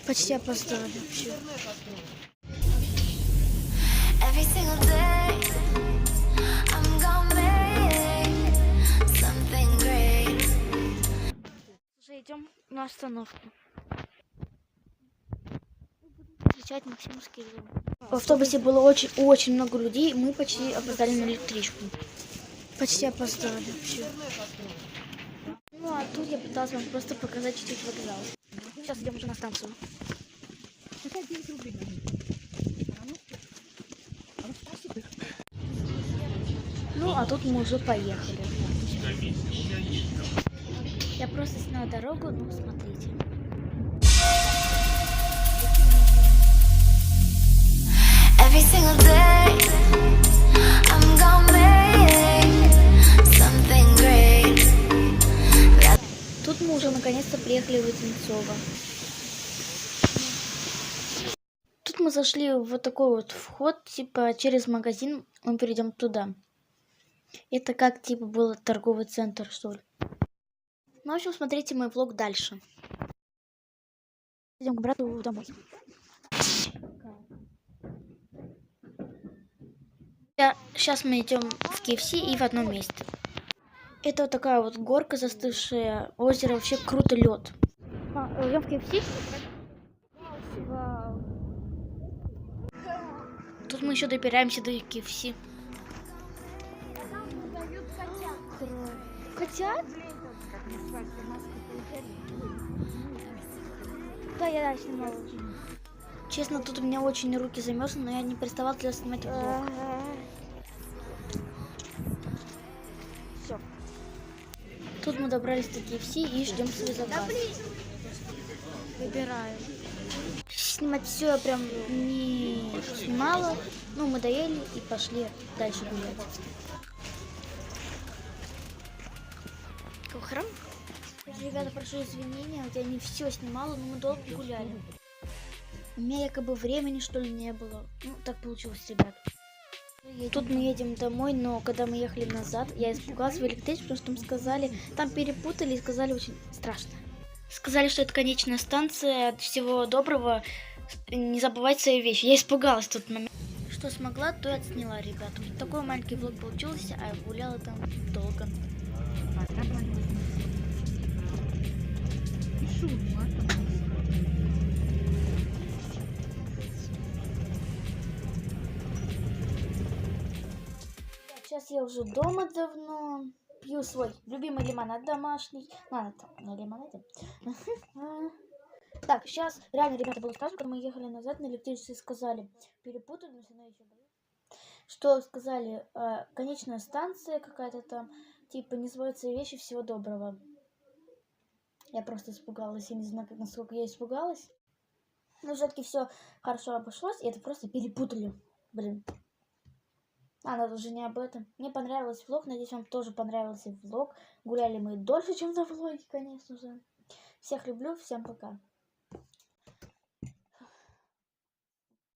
Почти опоздали вообще. Уже идем на остановку. Встречать Максима с Кириллом. В автобусе было очень много людей, мы почти опоздали на электричку. Почти опоздали вообще. Ну а тут я пыталась вам просто показать чуть-чуть вокзал. Сейчас идем уже на станцию. Ну а тут мы уже поехали. Я просто сняла дорогу, ну смотрите. Every single day, I'm gonna make something great. Тут мы уже наконец-то приехали в Одинцово. Тут мы зашли в вот такой вот вход, типа через магазин, мы перейдем туда. Это как типа был торговый центр, что ли. Ну, в общем, смотрите мой влог дальше. Идем к брату домой. Сейчас мы идем в KFC и в одном месте. Это вот такая вот горка застывшая, озеро, вообще круто, лед. Идем в KFC. Вау. Тут мы еще добираемся до KFC. Котят? Да, я снимала. Честно, тут у меня очень руки замерзли, но я не переставала туда снимать влог. Все. Тут мы добрались до KFC и ждем свой заказ. Выбираем. Снимать все я прям не снимала. Ну, мы доели и пошли дальше гулять. Какой храм? Ребята, прошу извинения, я не все снимала, но мы долго гуляли. У меня якобы времени, что ли, не было. Ну, так получилось, ребят. Тут мы едем домой, но когда мы ехали назад, я испугалась в электричке, потому что там сказали, там перепутали и сказали очень страшно. Сказали, что это конечная станция, всего доброго, не забывайте свои вещи. Я испугалась в тот момент. Что смогла, то и отсняла, ребят. Такой маленький влог получился, а я гуляла там долго. Сейчас я уже дома давно, пью свой любимый лимонад домашний. Ладно, там на лимонаде. Так, сейчас реально, ребята, было страшно, когда мы ехали назад на электричестве, сказали, перепутали, но она еще болит. Что сказали, конечная станция какая-то там, типа, не забывайте свои вещи, всего доброго. Я просто испугалась, я не знаю, насколько я испугалась. Но все-таки все хорошо обошлось, и это просто перепутали, блин. Она даже не об этом. Мне понравился влог, надеюсь, вам тоже понравился влог. Гуляли мы дольше, чем на влоге, конечно же. Всех люблю, всем пока.